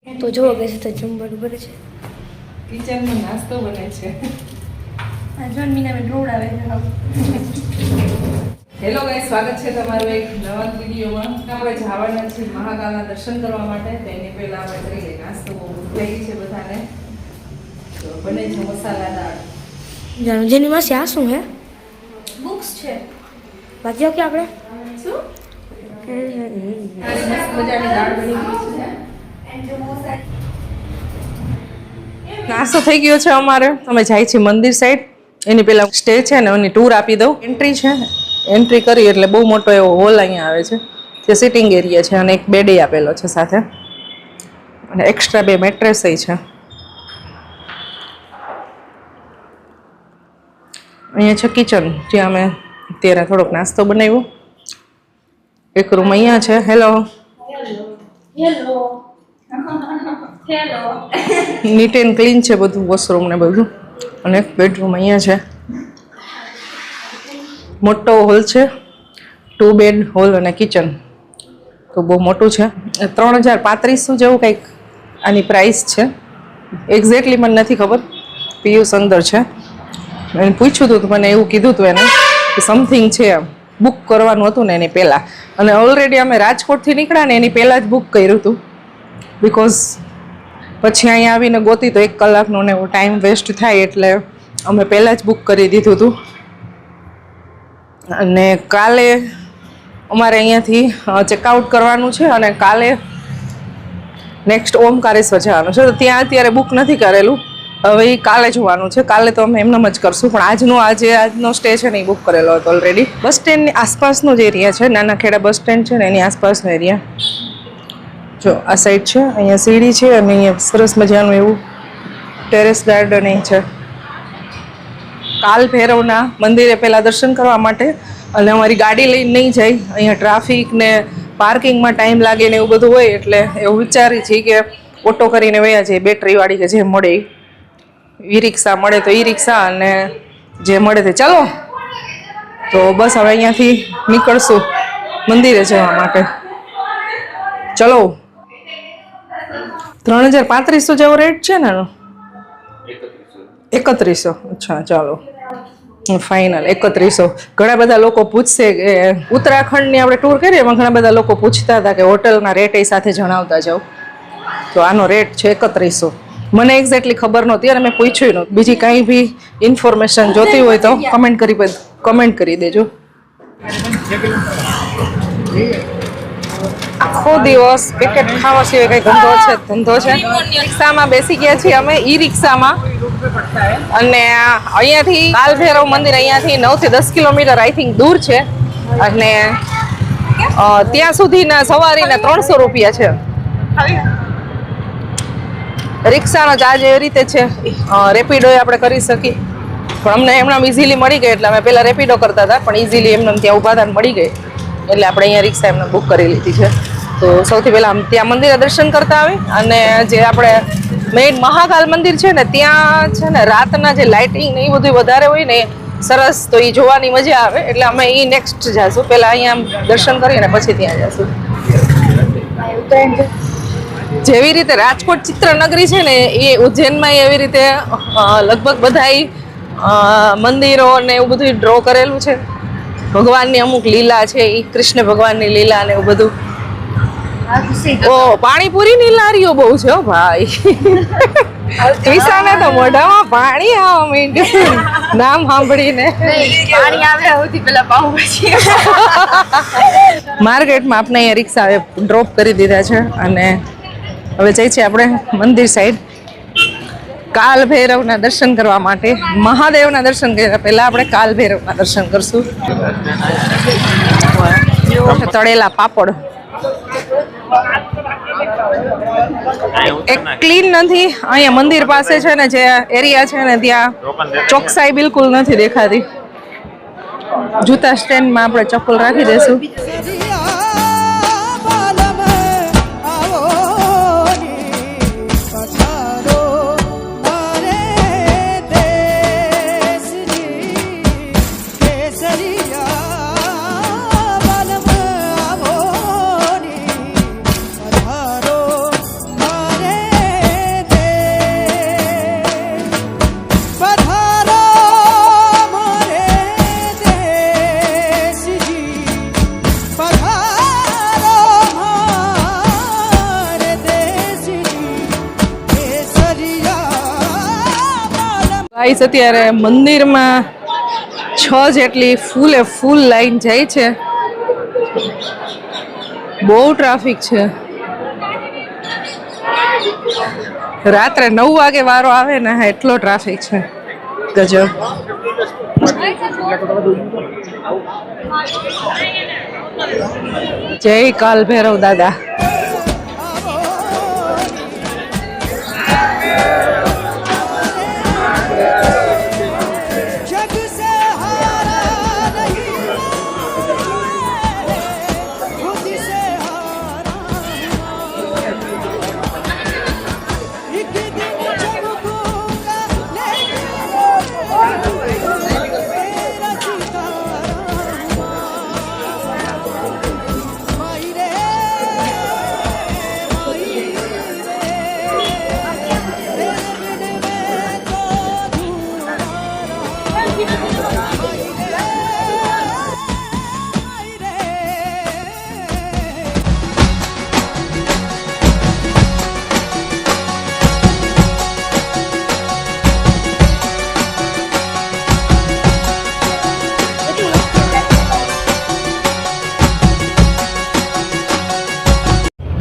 તો જોવો કે છે તો જમવાનું બને છે કિચનમાં નાસ્તો બને છે આ જોન મીનાબેન રોવડાવે છે હેલો ગાઈસ, સ્વાગત છે તમારું એક નવા વિડીયોમાં. આપણે જવાના છીએ મહાકાલના દર્શન કરવા માટે. તેની પહેલા આપણે કરી લઈએ નાસ્તો. ભૂખ લાગી છે બધાને. તો બને છે મસાલા દાળ. જાણો જેની માસી આ શું હે બુક્સ છે વાંચ્યો કે આપણે શું મસ્ત મજાની દાળ બની ગઈ છે. નાસ્તો થઈ ગયો છે અમારે. અમે જાય છીએ મંદિર સાઈડ. એની પહેલા સ્ટે છે ને એની ટૂર આપી દઉં. એન્ટ્રી છે, એન્ટ્રી કરી એટલે બહુ મોટો એવો હોલ અહીંયા આવે છે. તે સિટિંગ એરિયા છે અને એક બેડ આપેલો છે સાથે, અને એક્સ્ટ્રા 2 મેટ્રેસ છે. અહીંયા છે કિચન, જ્યાં અમે અત્યારે થોડોક નાસ્તો બનાવ્યો. એક રૂમ અહીંયા છે. Hello hello hello neat and clean છે બધું, વોશરૂમ ને બધું. અને એક બેડરૂમ અહીંયા છે. મોટો હોલ છે, 2 બેડ હોલ અને કિચન. તો બહુ મોટું છે. 3035 જેવું કંઈક આની પ્રાઇસ છે. એક્ઝેક્ટલી મને નથી ખબર. પિયુષ અંદર છે. એને પૂછ્યું હતું તો મને એવું કીધું હતું એને કે સમથિંગ છે, બુક કરવાનું હતું ને એની પહેલાં. અને ઓલરેડી અમે રાજકોટથી નીકળ્યા ને એની પહેલાં જ બુક કર્યું હતું. બિકોઝ પછી અહીંયા આવીને ગોતી તો 1 કલાકનો ને એવો ટાઈમ વેસ્ટ થાય, એટલે અમે પહેલાં જ બુક કરી દીધું હતું. અને કાલે અમારે અહીંયાથી ચેકઆઉટ કરવાનું છે અને કાલે નેક્સ્ટ ઓમકારેશ્વર જવાનું છે. તો ત્યાં અત્યારે બુક નથી કરેલું, હવે એ કાલે જોવાનું છે. કાલે તો અમે એમનેમ જ કરશું, પણ આજનો સ્ટે છે ને એ બુક કરેલો હતો ઓલરેડી. બસ સ્ટેન્ડની આસપાસનો જ એરિયા છે, નાના ખેડા બસ સ્ટેન્ડ છે ને એની આસપાસનો એરિયા. જો આ સાઈડ છે, અહીંયા સીડી છે અને અહીંયા સરસ મજાનું એવું ટેરેસ ગાર્ડન છે. કાલ ભૈરવના મંદિરે પહેલાં દર્શન કરવા માટે. અને અમારી ગાડી લઈને નહીં જાય, અહીંયા ટ્રાફિક ને પાર્કિંગમાં ટાઈમ લાગે ને એવું બધું હોય, એટલે એવું વિચારી છીએ કે ઓટો કરીને વયા જઈએ, બેટરીવાળી કે જે મળે. ઈ રિક્ષા મળે તો ઈ રિક્ષા, અને જે મળે તે ચાલો. તો બસ હવે અહીંયાથી નીકળશું મંદિરે જવા માટે. ચલો. 3035 જેવો રેટ છે ને? 3100. અચ્છા, ચાલો ફાઇનલ 3100. ઘણા બધા લોકો પૂછશે કે ઉત્તરાખંડની આપણે ટૂર કરીએ, એમાં ઘણા બધા લોકો પૂછતા હતા કે હોટલના રેટ એ સાથે જણાવતા જાઓ. તો આનો રેટ છે 3100. મને એક્ઝેક્ટલી ખબર નહોતી અને મેં પૂછ્યું નહોતું. બીજી કાંઈ બી ઇન્ફોર્મેશન જોતી હોય તો કમેન્ટ કરી દેજો. આખો દિવસ પેકેટ ખાવા સિવાય કઈ ધંધો છે. રિક્ષામાં બેસી ગયા છીએ અમે, ઈ રિક્ષામાં. અને અહીંયાથી કાલભૈરવ મંદિર અહીંયાથી 9 થી 10 કિલોમીટર આઈ થિંક દૂર છે. અને ત્યાં સુધીના સવારીના 300 રૂપિયા છે. રિક્ષાનો ચાર્જ એવી રીતે છે. રેપિડો આપણે કરી શકીએ, પણ અમને એમનામ ઇઝીલી મળી ગઈ, એટલે અમે પહેલાં રેપિડો કરતા હતા, પણ ઇઝીલી એમનામ ત્યાં ઊભા હતા મળી ગઈ, એટલે આપણે અહીંયા રિક્ષા એમને બુક કરી લીધી છે. તો સૌથી પહેલાં ત્યાં મંદિરે દર્શન કરતા આવી. અને જે આપણે મેઇન મહાકાલ મંદિર છે ને, ત્યાં છે ને રાતના જે લાઇટિંગ ને એ બધું વધારે હોય ને સરસ, તો એ જોવાની મજા આવે. એટલે અમે એ નેક્સ્ટ જઈશું. પહેલાં અહીંયા દર્શન કરીને પછી ત્યાં જઈશું. જેવી રીતે રાજકોટ ચિત્રનગરી છે ને, એ ઉજ્જૈનમાં એવી રીતે લગભગ બધા મંદિરો ને એવું બધું ડ્રો કરેલું છે. ભગવાનની અમુક લીલા છે, એ કૃષ્ણ ભગવાનની લીલા ને એવું બધું. ઓ પાણીપુરીની લારીઓ બહુ છે હો ભાઈ. ક્રિસાને તો મોઢામાં પાણી આવવા માંડ્યું નામ સાંભળીને. પાણી આવે સૌથી પહેલા પાઉંભાજી. માર્કેટમાં આપણે અહીંયા રિક્ષા ડ્રોપ કરી દીધા છે અને હવે જઈએ છીએ આપણે મંદિર સાઈડ કાલ ભૈરવના દર્શન કરવા માટે. મહાદેવના દર્શન કર્યા પહેલા આપણે કાલ ભૈરવના દર્શન કરશું. તળેલા પાપડ એક ક્લીન નથી. અહીંયા મંદિર પાસે છે ને જે એરિયા છે ને, ત્યાં ચોકસાઈ બિલકુલ નથી દેખાતી. જૂતા સ્ટેન્ડમાં આપણે ચપ્પલ રાખી દઈશું. ગાઈસ અત્યારે મંદિરમાં 6 જેટલી ફૂલે ફૂલ લાઈન જાય છે. બહુ ટ્રાફિક છે. રાત્રે 9 વાગે વારો આવે ને એટલો ટ્રાફિક છે. ગજબ. જય કાલ ભૈરવ દાદા.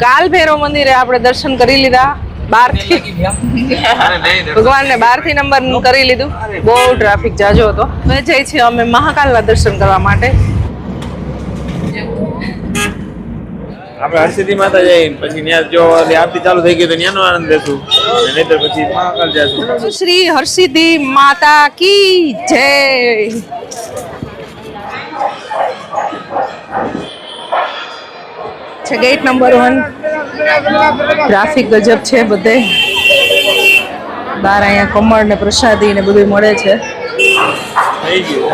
કાલ ભૈરવ મંદિરે આપણે દર્શન કરી લીધા બહારથી. ભગવાનને બહારથી નંબર કરી લીધું. બહુ ટ્રાફિક જાજો હતો. હવે જઈએ છીએ અમે મહાકાલના દર્શન કરવા માટે. આપણે હરસિદ્ધિ માતા જઈએ પછી ત્યાં જો આરતી ચાલુ થઈ ગઈ તો ત્યાંનો આનંદ લેશું, નહીતર પછી મહાકાલ જઈશું. શ્રી હરસિદ્ધિ માતા કી જય. છે ગેટ નંબર 1. ટ્રાફિક ગજબ છે બધે. બહાર અહીંયા કમળ ને પ્રસાદી ને બધું મળે છે. થઈ ગયું.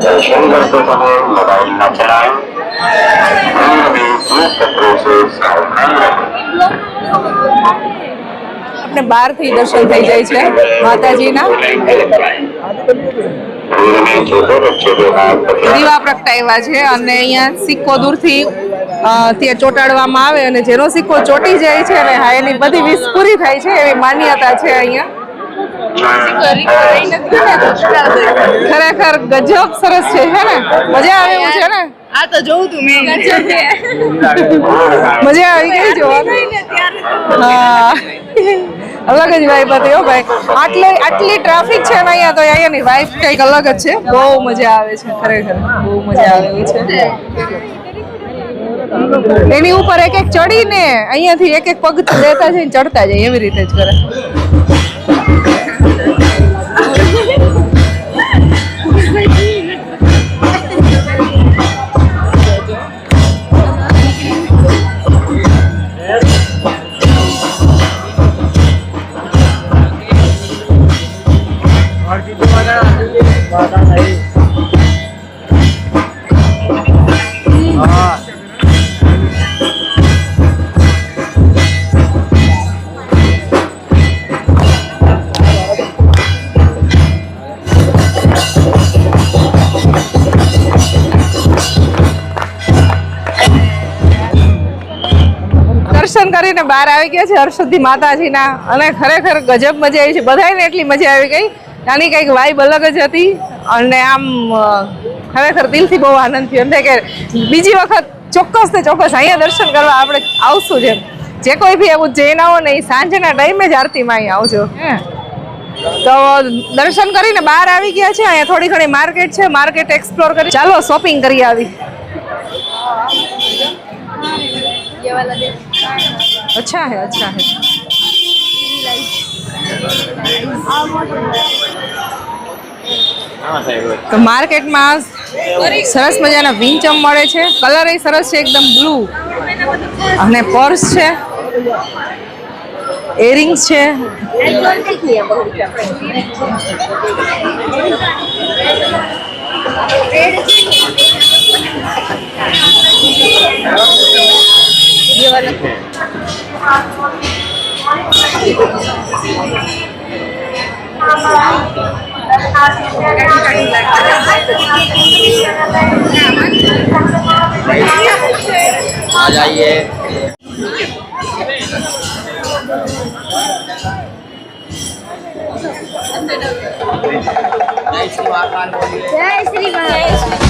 दर्शन करते समय मोबाइल न चलाएं, भीड़ में दूर खतरों से सावधान रहें। આપણે બહારથી દર્શન થઈ જાય છે માતાજીના. દીવા પ્રગટાવ્યા છે અને અહીંયા સિક્કો દૂરથી ત્યાં ચોંટાડવામાં આવે અને જેનો સિક્કો ચોંટી જાય છે અને હા એની બધી વિશ પૂરી થાય છે એવી માન્યતા છે અહીંયા. ખરેખર ગજબ સરસ છે હે ને? મજા આવે એવું છે ને? આ તો જોઉં તું મેં. મજા આવી ગઈ જોવાની. હા અલગ જ વાઇબ હતી હો ભાઈ. આટલી ટ્રાફિક છે ને અહીંયા તો અહીંયાની વાઇબ કંઈક અલગ જ છે. બહુ મજા આવે છે ખરેખર. બહુ મજા આવે એવી છે. એની ઉપર એક ચડીને અહીંયાથી એક પગ લેતા જઈને ચડતા જાય એવી રીતે જ કરે. દર્શન કરીને બહાર આવી ગયા છે હરસિદ્ધિ માતાજીના અને ખરેખર ગજબ મજા આવી છે. બધાને એટલી મજા આવી ગઈ. આની કંઈક વાઇબ અલગ જ હતી અને આમ ખરેખર દિલથી બહુ આનંદ થયો. એટલે કે બીજી વખત ચોક્કસ ને ચોક્કસ અહીંયા દર્શન કરવા આપણે આવશું. જેમ જે કોઈ બી એવું જઈને આવો ને એ સાંજના ટાઈમે જ આરતીમાં અહીંયા આવજો. તો દર્શન કરીને બહાર આવી ગયા છે. અહીંયા થોડી ઘણી માર્કેટ છે. માર્કેટ એક્સપ્લોર કરી ચાલો શોપિંગ કરી આવી. ये वाला देख. अच्छा है अच्छा है. તો માર્કેટમાં સરસ મજાના વિંચમ મળે છે. કલર એ સરસ છે એકદમ બ્લુ. અને પર્સ છે, એરિંગ્સ છે. आ जाइए। जय श्री महाकाल बोलिए। જય શ્રી મહારાજ.